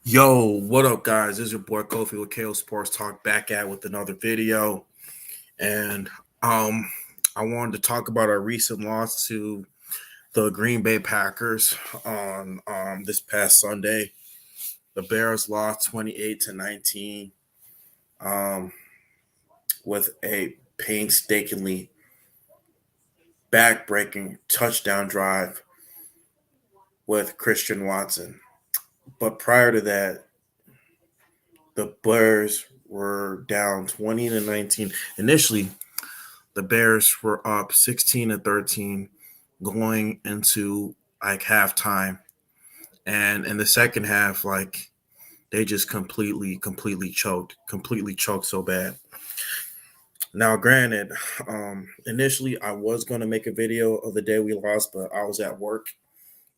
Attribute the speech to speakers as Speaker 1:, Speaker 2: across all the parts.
Speaker 1: Yo, what up, guys? This is your boy Kofi with KO Sports Talk back at with another video. And I wanted to talk about our recent loss to the Green Bay Packers on this past Sunday. The Bears lost 28-19 um, with a painstakingly back-breaking touchdown drive with Christian Watson. But prior to that, the Bears were down 20-19. Initially, the Bears were up 16-13 going into like halftime. And in the second half, like they just completely choked so bad. Now, granted, initially I was gonna make a video of the day we lost, but I was at work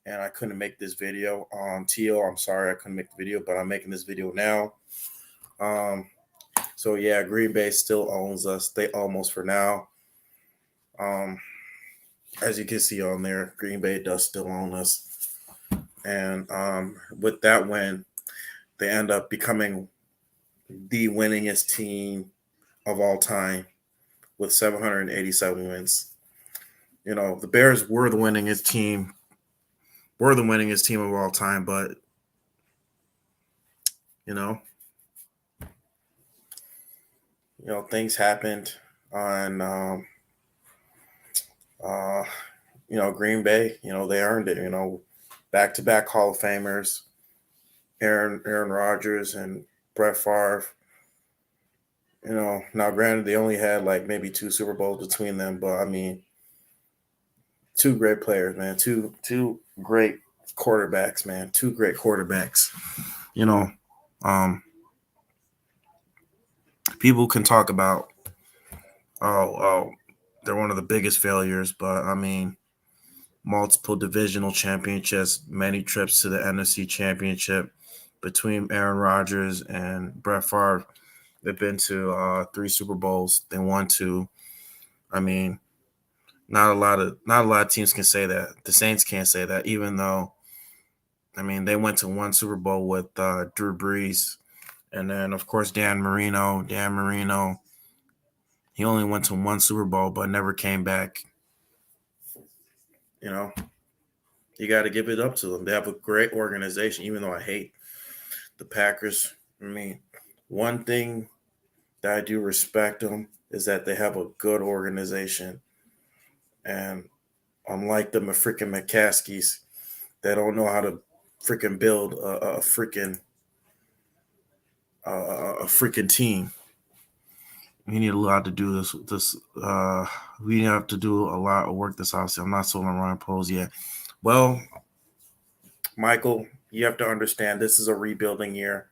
Speaker 1: and I couldn't make this video. Tio, I'm sorry I couldn't make the video, but I'm making this video now. Um, so yeah, Green Bay still owns us. They almost for now. Um, as you can see on there, Green Bay does still own us. And with that win, they end up becoming the winningest team of all time with 787 wins. You know, the Bears were the winningest team of all time, but you know, things happened on uh, Green Bay. They earned it. Back to back Hall of Famers, Aaron Rodgers and Brett Favre. Now granted they only had like maybe two Super Bowls between them, but I mean, two great players, man. Two great quarterbacks, man. Two great quarterbacks. You know, um, people can talk about oh they're one of the biggest failures, but I mean, multiple divisional championships, many trips to the NFC Championship between Aaron Rodgers and Brett Favre. They've been to three Super Bowls. They won two. I mean, not a lot of teams can say that. The Saints can't say that, even though, I mean, they went to one Super Bowl with Drew Brees, and then of course Dan Marino. Dan Marino, he only went to one Super Bowl but never came back. You know, you got to give it up to them. They have a great organization, even though I hate the Packers. I mean, one thing that I do respect them is that they have a good organization. And unlike the freaking McCaskies, they don't know how to freaking build a freaking team. We need a lot to do this. We have to do a lot of work this offseason. I'm not sold on Ryan Poles yet. Well, Michael, you have to understand this is a rebuilding year,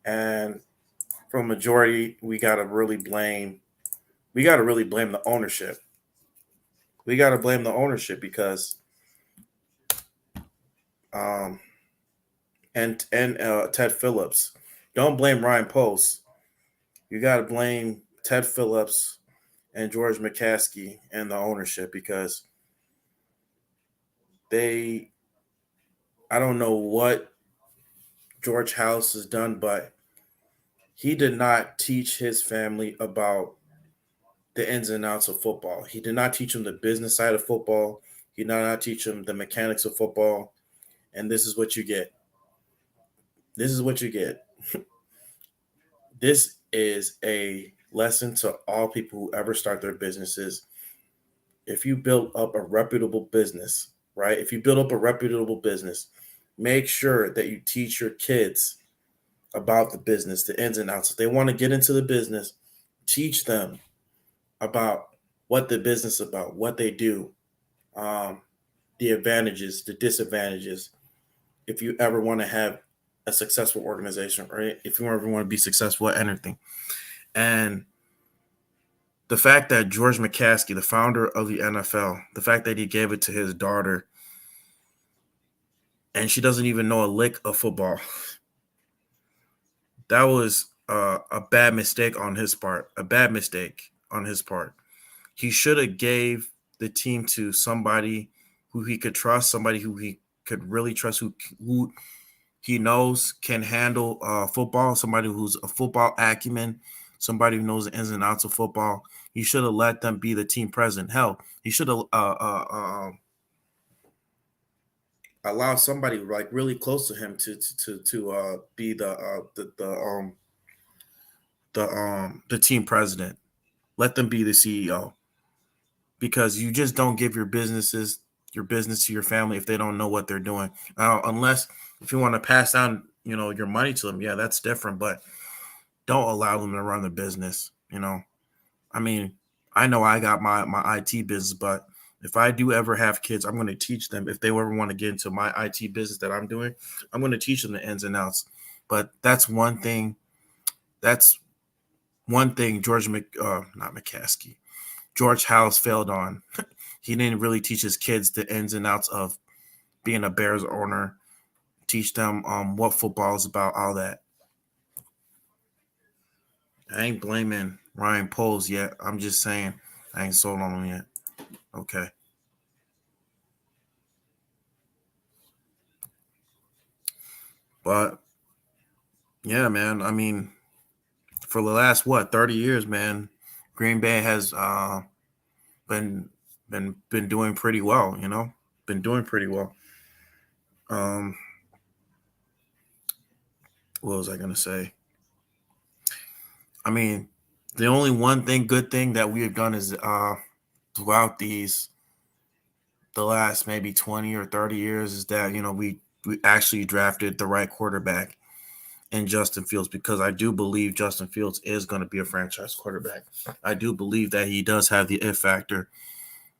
Speaker 1: and for a majority, we got to really blame. We got to really blame the ownership. We got to blame the ownership because, um, and Ted Phillips. Don't blame Ryan Post. You got to blame Ted Phillips and George McCaskey and the ownership because they, I don't know what George House has done, but he did not teach his family about the ins and outs of football. He did not teach them the business side of football. He did not teach them the mechanics of football. And this is what you get. This is what you get. This is a lesson to all people who ever start their businesses. If you build up a reputable business, right? If you build up a reputable business, make sure that you teach your kids about the business, the ins and outs. If they want to get into the business, teach them about what the business is about, what they do, the advantages, the disadvantages. If you ever want to have a successful organization, or if you ever want to be successful at anything. And the fact that George McCaskey, the founder of the NFL, the fact that he gave it to his daughter and she doesn't even know a lick of football, that was a bad mistake on his part. A bad mistake on his part. He should have gave the team to somebody who he could trust, somebody who he could really trust, who he knows can handle football, somebody who's a football acumen, somebody who knows the ins and outs of football. He should have let them be the team president. Hell, he should have allowed somebody like really close to him to be the team president. Let them be the CEO because you just don't give your business to your family if they don't know what they're doing. Unless if you want to pass down, your money to them, yeah, that's different. But don't allow them to run the business. I mean, I know I got my IT business, but if I do ever have kids, I'm going to teach them. If they ever want to get into my IT business that I'm doing, I'm going to teach them the ins and outs. But that's one thing. That's one thing not McCaskey, George House failed on. He didn't really teach his kids the ins and outs of being a Bears owner, teach them what football is about, all that. I ain't blaming Ryan Poles yet. I'm just saying I ain't sold on him yet. Okay. But yeah, man. I mean, for the last 30 years, man, Green Bay has been been doing pretty well, Been doing pretty well. Um what was I gonna say? I mean, the only one good thing that we have done is throughout the last maybe 20 or 30 years is that, we actually drafted the right quarterback in Justin Fields, because I do believe Justin Fields is going to be a franchise quarterback. I do believe that he does have the if factor.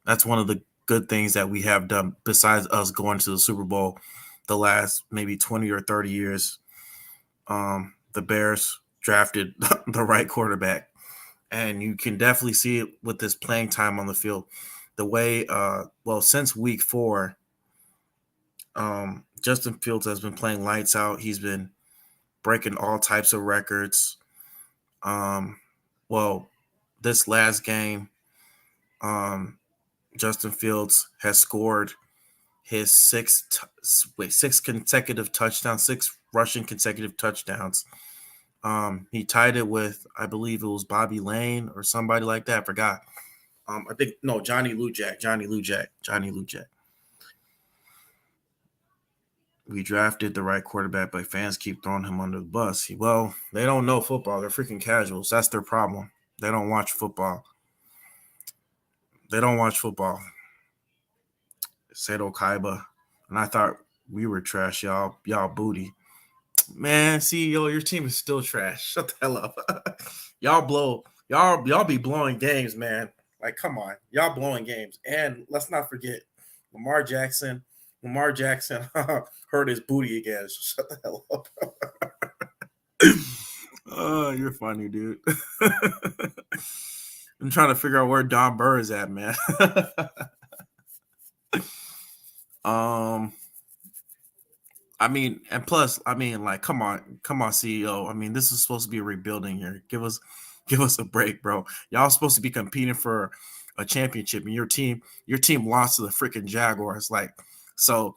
Speaker 1: That's one of the good things that we have done besides us going to the Super Bowl the last maybe 20 or 30 years. The Bears drafted the right quarterback. And you can definitely see it with this playing time on the field. The way, since week 4, Justin Fields has been playing lights out. He's been breaking all types of records. Um, well, this last game, Justin Fields has scored his six consecutive touchdowns, 6 rushing consecutive touchdowns. He tied it with, I believe it was Bobby Lane or somebody like that. I forgot. I think no, Johnny Lujak. We drafted the right quarterback, but fans keep throwing him under the bus. Well, they don't know football. They're freaking casuals. That's their problem. They don't watch football. They don't watch football. Seto Kaiba. And I thought we were trash, y'all. Y'all booty. Man, see, your team is still trash. Shut the hell up. y'all be blowing games, man. Like, come on. Y'all blowing games. And let's not forget Lamar Jackson. Lamar Jackson hurt his booty again. Shut the hell up. Oh, you're funny, dude. I'm trying to figure out where Don Burr is at, man. um I mean, and plus, I mean, like, come on, CEO. I mean, this is supposed to be a rebuilding here. Give us a break, bro. Y'all supposed to be competing for a championship, and your team lost to the freaking Jaguars. Like, so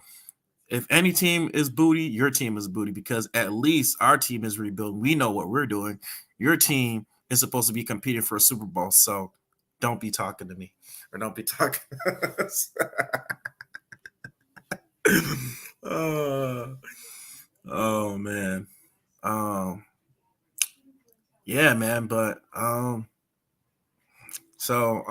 Speaker 1: if any team is booty, your team is booty, because at least our team is rebuilding. We know what we're doing. Your team is supposed to be competing for a Super Bowl. So don't be talking to me, or don't be talking. uh, Oh man. Um yeah, man, but so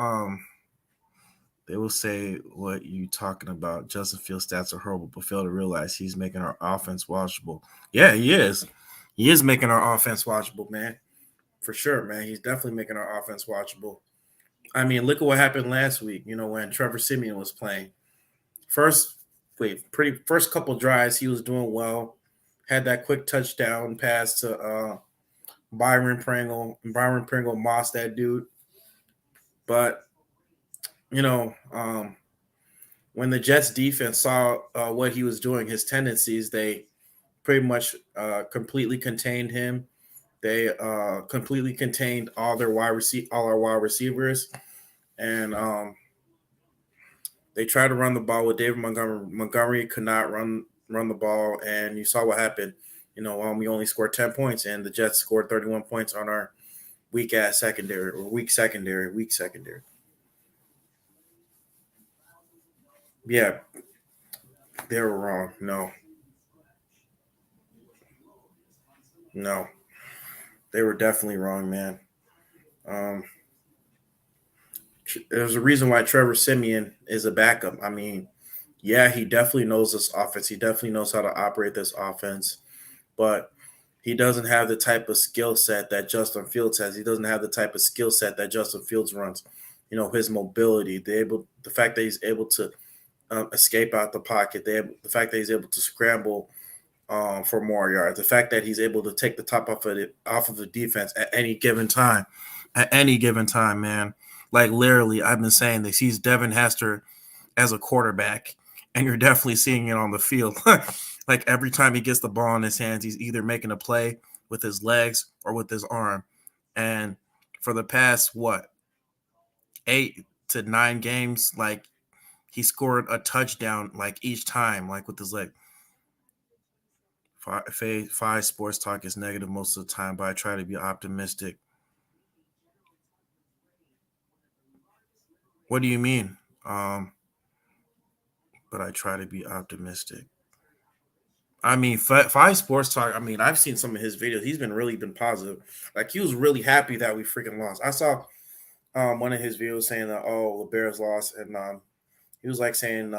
Speaker 1: they will say what you talking about. Justin Fields stats are horrible, but fail to realize he's making our offense watchable. Yeah, he is. He is making our offense watchable, man. For sure, man. He's definitely making our offense watchable. I mean, look at what happened last week, when Trevor Simeon was playing. First couple drives, he was doing well. Had that quick touchdown pass to Byron Pringle. Byron Pringle mossed that dude. But, you know, um, when the Jets defense saw what he was doing, his tendencies, they pretty much completely contained him. They completely contained all our wide receivers, and they tried to run the ball with David Montgomery. Montgomery could not run. run the ball, and you saw what happened. We only scored 10 points, and the Jets scored 31 points on our weak ass secondary or weak secondary. Yeah, they were wrong. No, no, they were definitely wrong, man. Um, there's a reason why Trevor Simeon is a backup. I mean, yeah, he definitely knows this offense. He definitely knows how to operate this offense, but he doesn't have the type of skill set that Justin Fields has. He doesn't have the type of skill set that Justin Fields runs. His mobility, the fact that he's able to escape out the pocket, the fact that he's able to scramble for more yards, the fact that he's able to take the top off of the defense at any given time, man. Like literally, I've been saying this. He's Devin Hester as a quarterback, and you're definitely seeing it on the field. Like every time he gets the ball in his hands, he's either making a play with his legs or with his arm. And for the past 8 to 9 games, like he scored a touchdown like each time, like with his leg. Five sports talk is negative most of the time, but I try to be optimistic. What do you mean? But I try to be optimistic. I mean, Five Sports Talk. I mean, I've seen some of his videos. He's been positive. Like he was really happy that we freaking lost. I saw one of his videos saying that the Bears lost, and he was like saying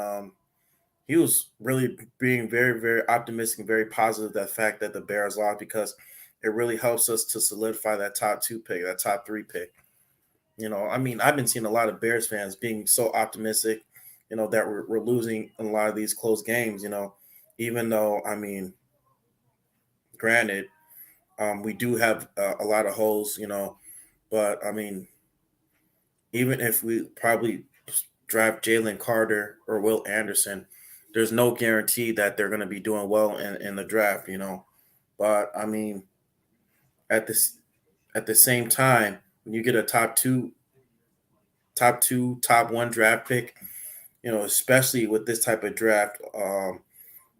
Speaker 1: he was really being very very optimistic and very positive that fact that the Bears lost because it really helps us to solidify that top 2 pick, that top 3 pick. I mean, I've been seeing a lot of Bears fans being so optimistic, that we're losing a lot of these close games. Even though I mean, granted, we do have a lot of holes, but I mean, even if we probably draft Jalen Carter or Will Anderson, there's no guarantee that they're going to be doing well in the draft, But I mean, at this at the same time, when you get a top 1 draft pick, especially with this type of draft,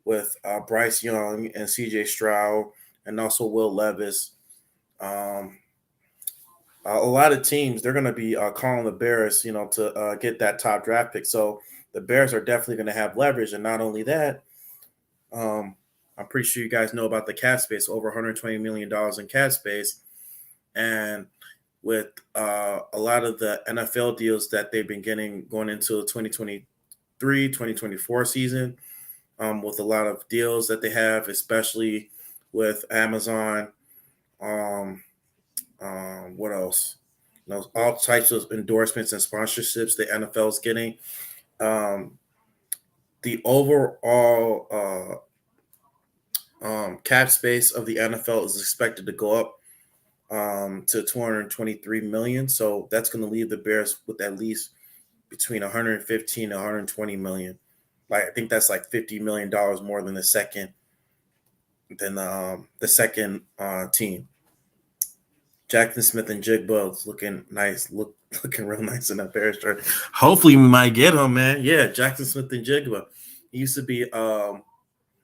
Speaker 1: with Bryce Young and C.J. Stroud and also Will Levis. Um, a lot of teams they're going to be calling the Bears, to get that top draft pick. So the Bears are definitely going to have leverage, and not only that, um, I'm pretty sure you guys know about the cap space, over 120 million dollars in cap space, and with a lot of the NFL deals that they've been getting going into the 2023, 2024 season, with a lot of deals that they have, especially with Amazon. Um, what else? All types of endorsements and sponsorships the NFL is getting. Um, the overall cap space of the NFL is expected to go up to 223 million. So that's going to leave the Bears with at least between 115 and 120 million. Like I think that's like $50 million more than the second team. Jackson Smith and Jigba is looking nice, looking real nice in that Bears shirt. Hopefully, we might get him, man. Yeah, Jackson Smith and Jigba. He used to be.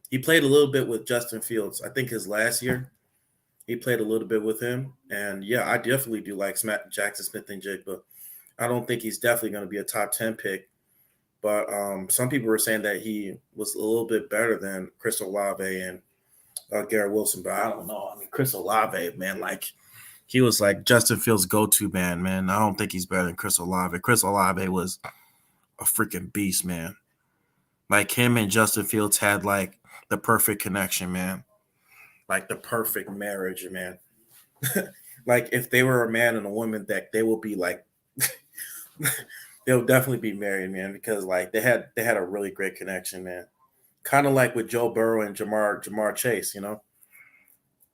Speaker 1: He played a little bit with Justin Fields. I think his last year, he played a little bit with him, and yeah, I definitely do like Jackson Smith and Jigba. I don't think he's definitely going to be a top 10 pick, but some people were saying that he was a little bit better than Chris Olave and Garrett Wilson, but I don't know. I mean, Chris Olave, man, like he was like Justin Fields' go-to man. I don't think he's better than Chris Olave. Chris Olave was a freaking beast, man. Like him and Justin Fields had like the perfect connection, man. Like the perfect marriage, man. Like if they were a man and a woman, that they will be like they'll definitely be married, man, because like they had a really great connection, man. Kind of like with Joe Burrow and Jamar Chase,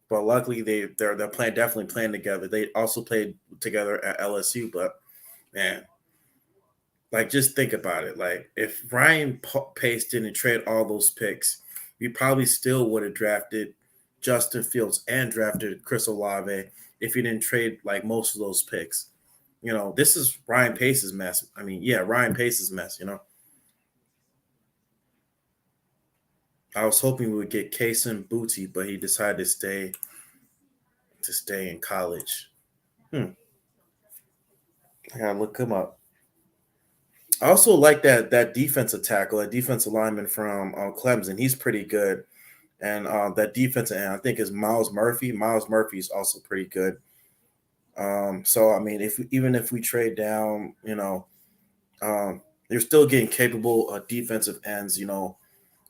Speaker 1: But luckily they're playing definitely playing together. They also played together at LSU, but man, like just think about it. Like if Ryan Pace didn't trade all those picks, we probably still would have drafted Justin Fields and drafted Chris Olave if he didn't trade like most of those picks. This is Ryan Pace's mess. I mean, yeah, Ryan Pace's mess. I was hoping we would get Kason Booty, but he decided to stay in college. Hmm. I gotta look him up. I also like that defensive tackle, that defensive lineman from Clemson. He's pretty good, and that defensive end I think is Miles Murphy. Miles Murphy is also pretty good. So I mean, even if we trade down, you're still getting capable defensive ends,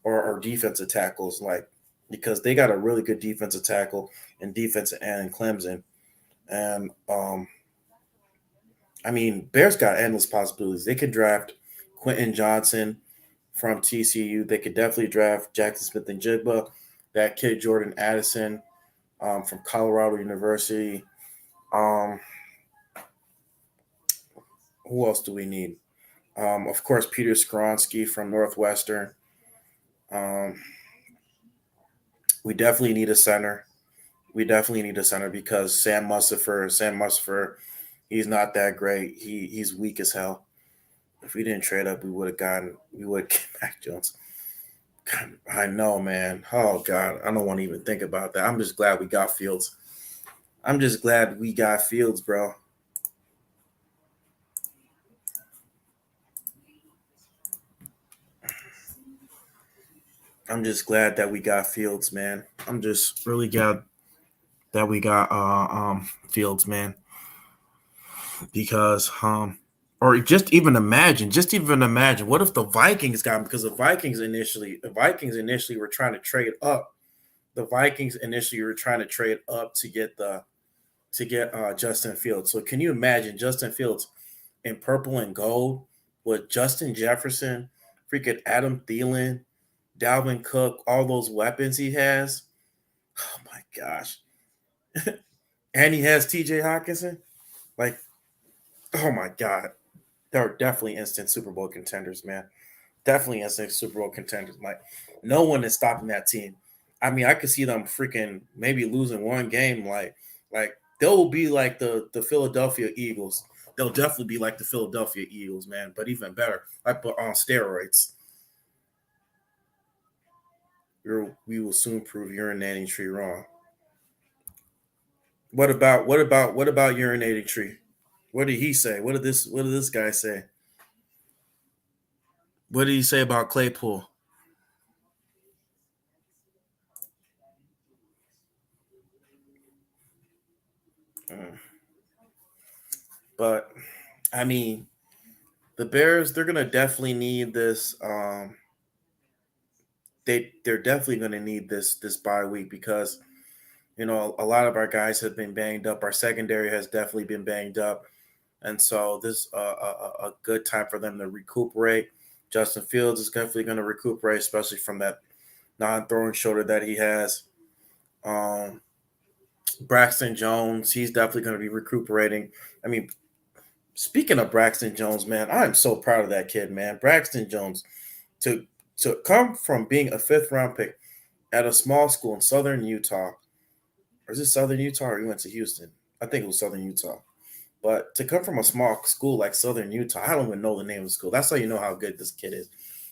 Speaker 1: or defensive tackles, like because they got a really good defensive tackle and defensive end in Clemson, and I mean, Bears got endless possibilities. They could draft Quentin Johnson from TCU. They could definitely draft Jackson Smith and Jigba, that kid Jordan Addison from Colorado University. Um, who else do we need? Of course, Peter Skronsky from Northwestern. Um, we definitely need a center. We definitely need a center because Sam Mustipher, he's not that great. He's weak as hell. If we didn't trade up, we would get Mac Jones. God, I know, man. Oh God, I don't want to even think about that. I'm just glad we got Fields. I'm just glad we got Fields, bro. I'm just glad that we got Fields, man. I'm just really glad that we got Fields, man, because or just even imagine what if the Vikings got him, because the Vikings initially were trying to trade up. The Vikings initially were trying to trade up to get Justin Fields. So can you imagine Justin Fields in purple and gold with Justin Jefferson, freaking Adam Thielen, Dalvin Cook, all those weapons he has? Oh my gosh. And he has TJ Hawkinson. Like, oh my God. They're definitely instant Super Bowl contenders, man. Definitely instant Super Bowl contenders. Like, no one is stopping that team. I mean, I could see them freaking maybe losing one game. Like they'll be like the Philadelphia Eagles. They'll definitely be like the Philadelphia Eagles, man. But even better, like but on steroids. We will soon prove urinating tree wrong. What about urinating tree? What did he say? What did this guy say? What did he say about Claypool? Mm. But I mean, the Bears, they're gonna definitely need this. They're definitely gonna need this bye week because a lot of our guys have been banged up. Our secondary has definitely been banged up, and so this a good time for them to recuperate. Justin Fields is definitely going to recuperate, especially from that non-throwing shoulder that he has. Um, Braxton Jones, he's definitely going to be recuperating. I mean, speaking of Braxton Jones, man, I'm so proud of that kid, man. Braxton Jones to to come from being a fifth round pick at a small school in Southern Utah, or is it Southern Utah, or he went to Houston? I think it was Southern Utah. But to come from a small school like Southern Utah, I don't even know the name of the school. That's how you know how good this kid is.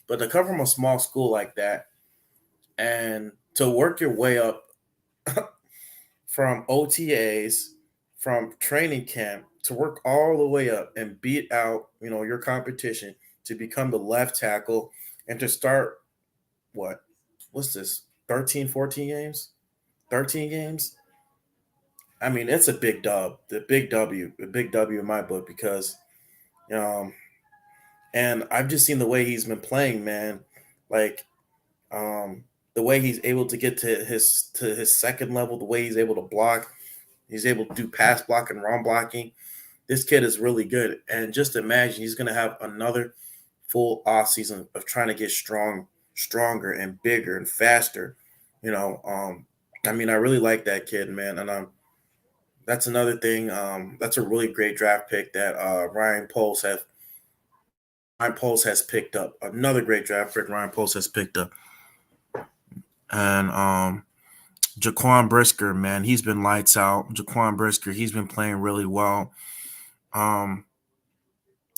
Speaker 1: But to come from a small school like that and to work your way up from OTAs, from training camp, to work all the way up and beat out, your competition to become the left tackle and to start what? What's this? 13, 14 games? 13 games? I mean, it's a big dub. The big W in my book because um and I've just seen the way he's been playing, man. Like the way he's able to get to his second level, the way he's able to block, he's able to do pass block and run blocking. This kid is really good. And just imagine he's gonna have another full off season of trying to get stronger and bigger and faster. I mean, I really like that kid, man. And that's another thing. That's a really great draft pick that Ryan Poles has picked up. Another great draft pick Ryan Poles has picked up. And Jaquan Brisker, man, he's been lights out. Jaquan Brisker, he's been playing really well. Um,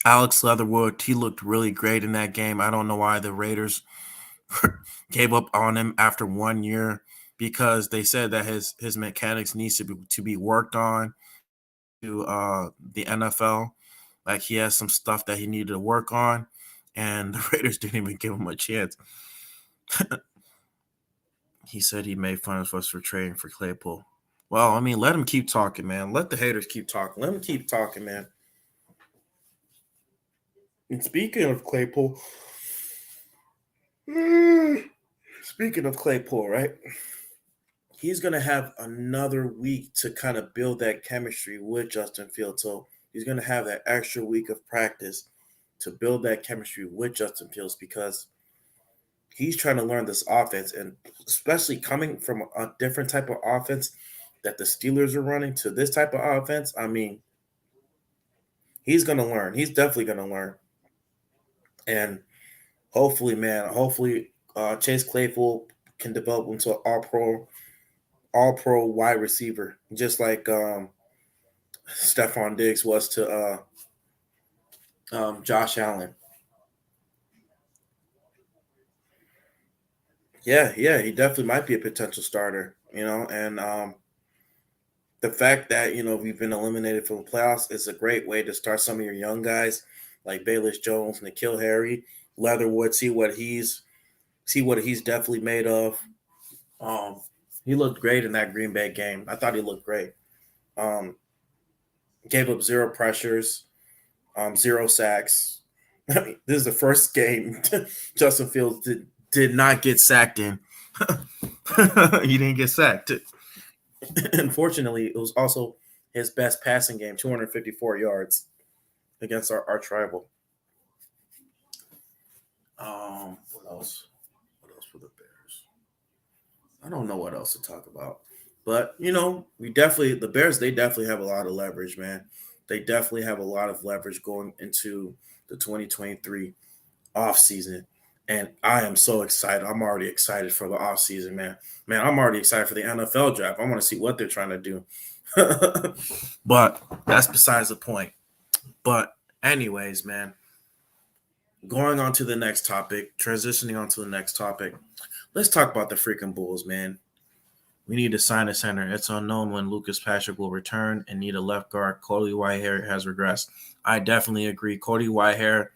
Speaker 1: Alex Leatherwood, he looked really great in that game. I don't know why the Raiders gave up on him after 1 year because they said that his mechanics needs to be worked on to the NFL. Like he has some stuff that he needed to work on, and the Raiders didn't even give him a chance. He said he made fun of us for trading for Claypool. Well, I mean, let him keep talking, man. Let the haters keep talking. Let him keep talking, man. And speaking of Claypool, right? He's gonna have another week to kind of build that chemistry with Justin Fields. So he's gonna have that extra week of practice to build that chemistry with Justin Fields because he's trying to learn this offense, and especially coming from a different type of offense that the Steelers are running to this type of offense. I mean, he's gonna learn. He's definitely gonna learn, and hopefully, man, hopefully Chase Claypool can develop into an all pro wide receiver, just like Stephon Diggs was to Josh Allen. Yeah, he definitely might be a potential starter, and the fact that we've been eliminated from the playoffs is a great way to start some of your young guys like Bayless Jones, N'Keal Harry, Leatherwood, see what he's definitely made of. Um, he looked great in that Green Bay game. I thought he looked great. Um, gave up zero pressures, zero sacks. I mean, this is the first game Justin Fields did not get sacked in. He didn't get sacked. Unfortunately, it was also his best passing game, 254 yards against our tribal. What else? What else for the Bears? I don't know what else to talk about. But the Bears, they definitely have a lot of leverage, man. They definitely have a lot of leverage going into the 2023 off season. And I am so excited. I'm already excited for the off season, man. Man, I'm already excited for the NFL draft. I want to see what they're trying to do. But that's besides the point. But anyways, man, going on to the next topic, transitioning on to the next topic. Let's talk about the freaking Bulls, man. We need to sign a center. It's unknown when Lucas Patrick will return and need a left guard. Cody Whitehair has regressed. I definitely agree. Cody Whitehair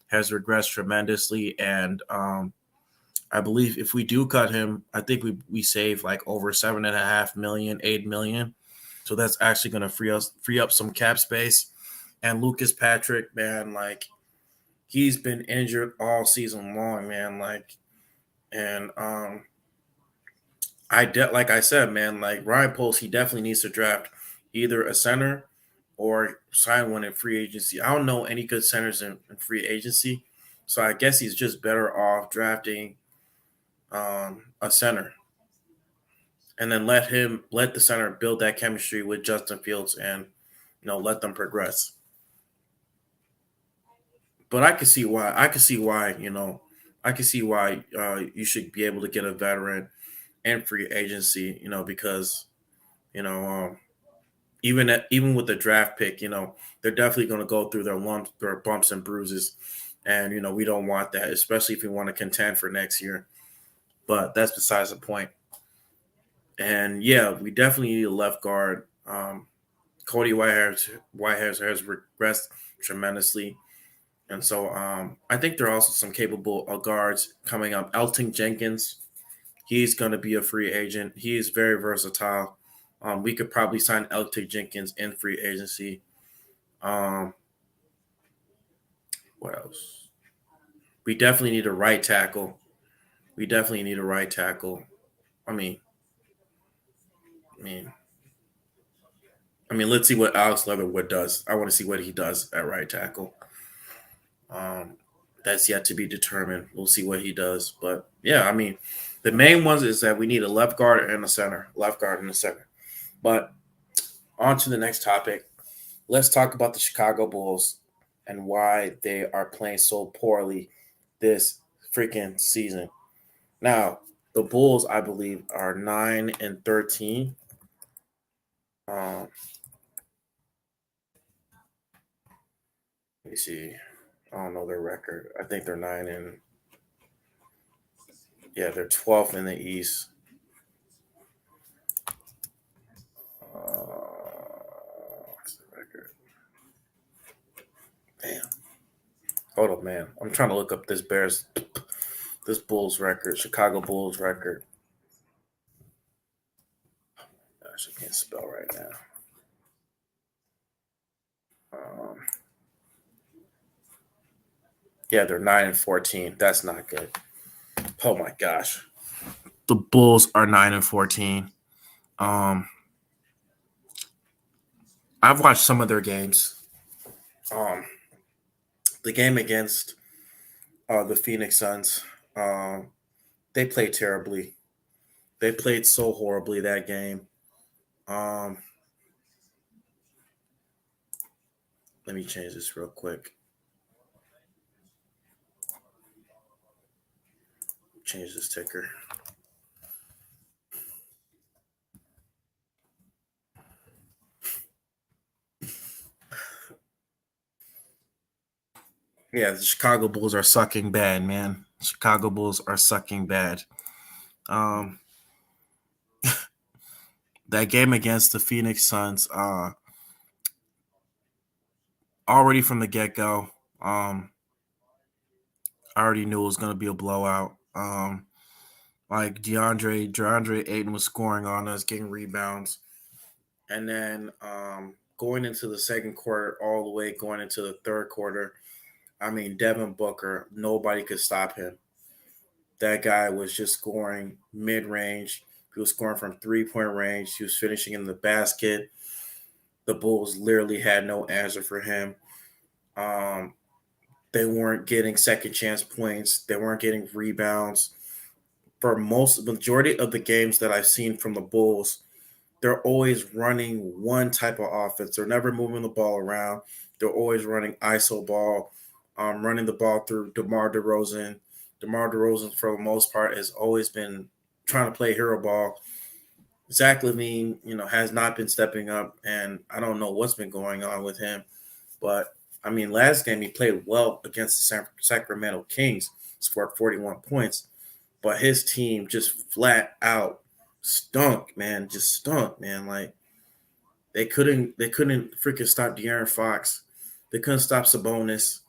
Speaker 1: has regressed tremendously, and I believe if we do cut him, I think we save like over 7.5 million, 8 million. So that's actually going to free up some cap space. And Lucas Patrick, man, like he's been injured all season long, man. And like I said, man, like Ryan Post, he definitely needs to draft either a center or sign one in free agency. I don't know any good centers in free agency, so I guess he's just better off drafting a center and then let the center build that chemistry with Justin Fields and let them progress. But I can see why. I can see why you should be able to get a veteran and free agency. Because you know um, even with the draft pick, they're definitely going to go through their bumps and bruises, and we don't want that, especially if we want to contend for next year. But that's besides the point. And yeah, we definitely need a left guard. Cody Whitehair has regressed tremendously. And so I think there are also some capable guards coming up. Elton Jenkins, he's going to be a free agent. He is very versatile. We could probably sign Elton Jenkins in free agency. Um, what else? We definitely need a right tackle. We definitely need a right tackle. I mean, I mean, let's see what Alex Leatherwood does. I want to see what he does at right tackle. Um, that's yet to be determined. We'll see what he does. But yeah, the main ones is that we need a left guard and a center. Left guard and a center. But on to the next topic. Let's talk about the Chicago Bulls and why they are playing so poorly this freaking season. Now, the Bulls, I believe, are 9-13. Um, let me see. I don't know their record. I think they're 9 and Yeah, they're 12th in the East. What's the record? Damn. Hold up, man. I'm trying to look up this Bulls record, Chicago Bulls record. Gosh, I can't spell right now. Um, yeah, they're 9-14. That's not good. Oh my gosh, the Bulls are 9-14. Um, I've watched some of their games. Um, the game against the Phoenix Suns, um, they played terribly. They played so horribly that game. Um, Let me change this real quick. Change this ticker. Yeah, the Chicago Bulls are sucking bad, man. Chicago Bulls are sucking bad. Um, that game against the Phoenix Suns, already from the get go, I already knew it was going to be a blowout. Like DeAndre Ayton was scoring on us, getting rebounds, and then going into the second quarter, all the way going into the third quarter. I mean, Devin Booker, nobody could stop him. That guy was just scoring mid range. He was scoring from 3 point range. He was finishing in the basket. The Bulls literally had no answer for him. Um, they weren't getting second chance points. They weren't getting rebounds. For most majority of the games that I've seen from the Bulls, they're always running one type of offense. They're never moving the ball around. They're always running ISO ball, running the ball through DeMar DeRozan. DeMar DeRozan, for the most part, has always been trying to play hero ball. Zach Levine, has not been stepping up, and I don't know what's been going on with him. But I mean, last game he played well against the Sacramento Kings, scored 41 points, but his team just flat out stunk, man. Just stunk, man. Like they couldn't freaking stop De'Aaron Fox. They couldn't stop Sabonis.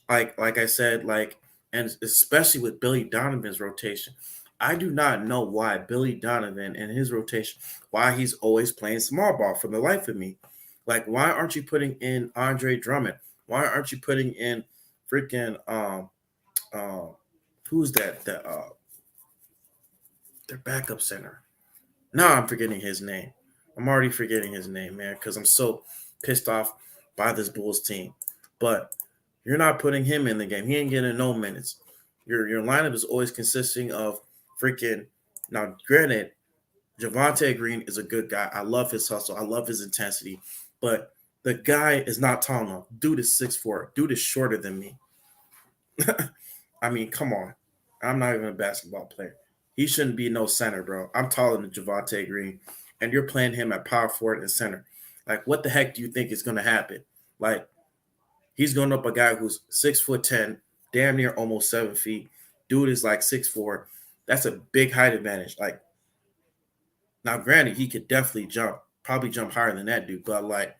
Speaker 1: like I said, and especially with Billy Donovan's rotation. I do not know why Billy Donovan and his rotation, why he's always playing small ball for the life of me. Like, why aren't you putting in Andre Drummond? Why aren't you putting in freaking uh, who's that? Their backup center. Now I'm forgetting his name. I'm already forgetting his name, man, because I'm so pissed off by this Bulls team. But you're not putting him in the game. He ain't getting no minutes. Your lineup is always consisting of freaking. Now, granted, Javante Green is a good guy. I love his hustle. I love his intensity. But the guy is not tall enough. Dude is 6'4". Dude is shorter than me. I mean, come on. I'm not even a basketball player. He shouldn't be no center, bro. I'm taller than Javante Green, and you're playing him at power forward and center. Like, what the heck do you think is going to happen? Like, he's going up a guy who's 6'10", damn near almost 7 feet. Dude is like 6'4". That's a big height advantage. Like, now, granted, he could definitely jump, probably jump higher than that dude, but like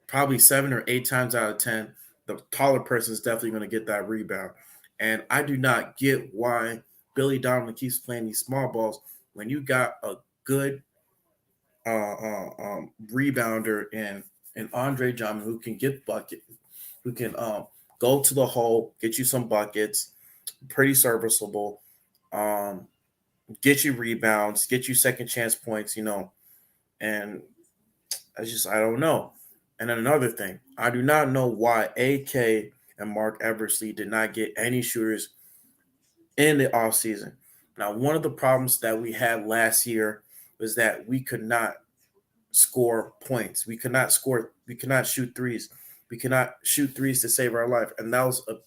Speaker 1: probably 7 or 8 times out of 10, the taller person is definitely going to get that rebound. And I do not get why Billy Donovan keeps playing these small balls when you got a good rebounder in Andre Drummond who can get bucket, who can go to the hole, get you some buckets, pretty serviceable, um, get you rebounds, get you second chance points. And I don't know. And then another thing, I do not know why AK and Mark Eversley did not get any shooters in the offseason. Now, one of the problems that we had last year was that we could not score points. We could not shoot threes. We could not shoot threes to save our life. And that was a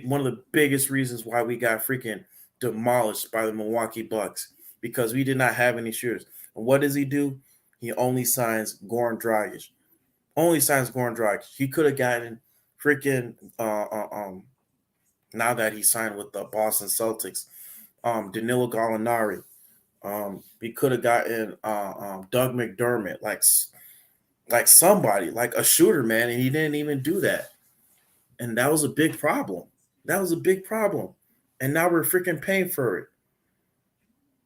Speaker 1: one of the biggest reasons why we got freaking demolished by the Milwaukee Bucks because we did not have any shooters. And what does he do? He only signs Goran Dragic. Only signs Goran Dragic. He could have gotten freaking now that he signed with the Boston Celtics. Danilo Gallinari. We could have gotten Doug McDermott, like somebody, like a shooter, man, and he didn't even do that. And that was a big problem. That was a big problem. And now we're freaking paying for it.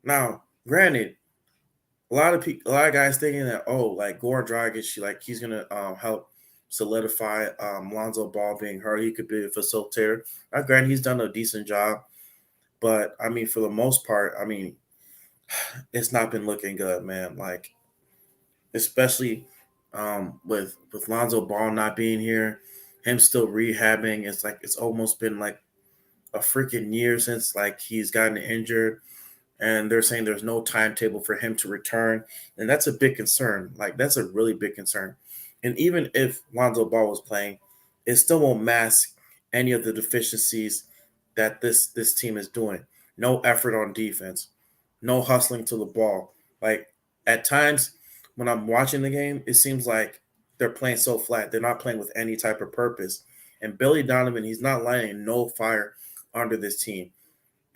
Speaker 1: Now, granted, a lot of guys thinking that, oh, like Goran Dragic, like he's gonna help solidify Lonzo Ball being hurt. He could be a facilitator. Now, granted, he's done a decent job, but I mean, for the most part, I mean, it's not been looking good, man. Like, especially with Lonzo Ball not being here, him still rehabbing. It's like it's almost been like a freaking year since like he's gotten injured, and they're saying there's no timetable for him to return, and that's a big concern. Like that's a really big concern. And even if Lonzo Ball was playing, it still won't mask any of the deficiencies that this team is doing. No effort on defense, no hustling to the ball. Like at times when I'm watching the game, it seems like they're playing so flat. They're not playing with any type of purpose. And Billy Donovan, he's not lighting no fire under this team.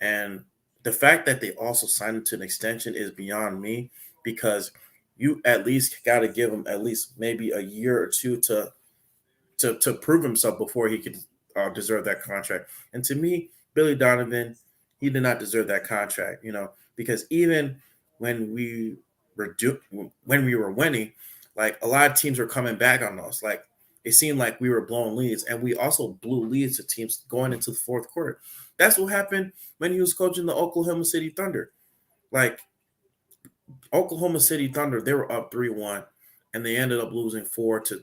Speaker 1: And the fact that they also signed him to an extension is beyond me because you at least got to give him at least maybe a year or two to prove himself before he could deserve that contract. And to me, Billy Donovan, he did not deserve that contract, because even when we when we were winning, like a lot of teams were coming back on us. Like it seemed like we were blowing leads, and we also blew leads to teams going into the fourth quarter. That's what happened when he was coaching the Oklahoma City Thunder. Like Oklahoma City Thunder, they were up 3-1 and they ended up losing 4-3.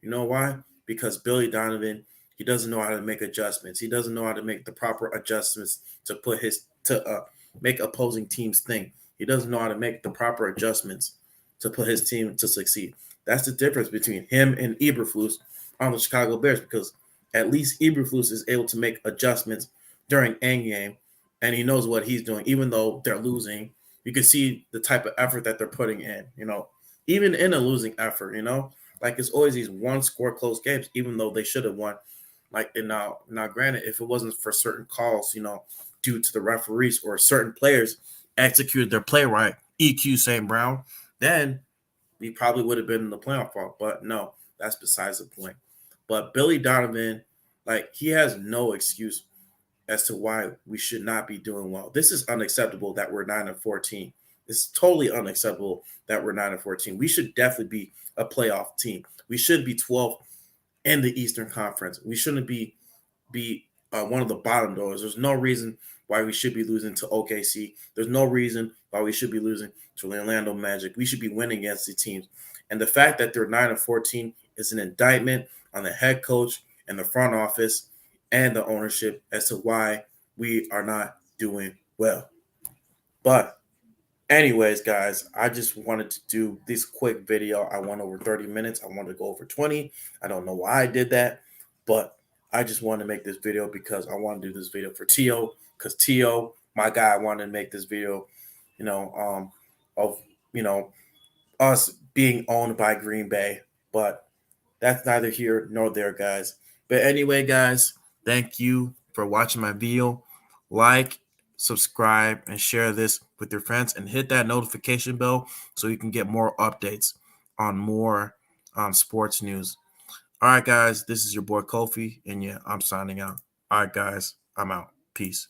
Speaker 1: You know why? Because Billy Donovan, he doesn't know how to make adjustments. He doesn't know how to make the proper adjustments to make opposing teams think. He doesn't know how to make the proper adjustments to put his team to succeed. That's the difference between him and Eberflus on the Chicago Bears, because at least Eberflus is able to make adjustments during end game, and he knows what he's doing, even though they're losing. You can see the type of effort that they're putting in, even in a losing effort, like it's always these one score close games, even though they should have won. Like, and now granted, if it wasn't for certain calls, due to the referees or certain players executed their play right, EQ St. Brown, then we probably would have been in the playoff ball. But no, that's besides the point. But Billy Donovan, like, he has no excuse as to why we should not be doing well. This is unacceptable that we're 9-14. It's totally unacceptable that we're 9-14. We should definitely be a playoff team. We should be 12th in the Eastern Conference. We shouldn't be one of the bottom dwellers. There's no reason why we should be losing to OKC. There's no reason why we should be losing to the Orlando Magic. We should be winning against the teams. And the fact that they're 9-14 is an indictment on the head coach and the front office and the ownership as to why we are not doing well. But anyways, guys, I just wanted to do this quick video. I went over 30 minutes. I wanted to go over 20. I don't know why I did that, but I just wanted to make this video because I want to do this video for Tio, because Tio, my guy, wanted to make this video, of, us being owned by Green Bay. But that's neither here nor there, guys. But anyway, guys, thank you for watching my video. Like, subscribe, and share this with your friends, and hit that notification bell so you can get more updates on more sports news. All right, guys, this is your boy Kofi, and yeah, I'm signing out. All right, guys, I'm out. Peace.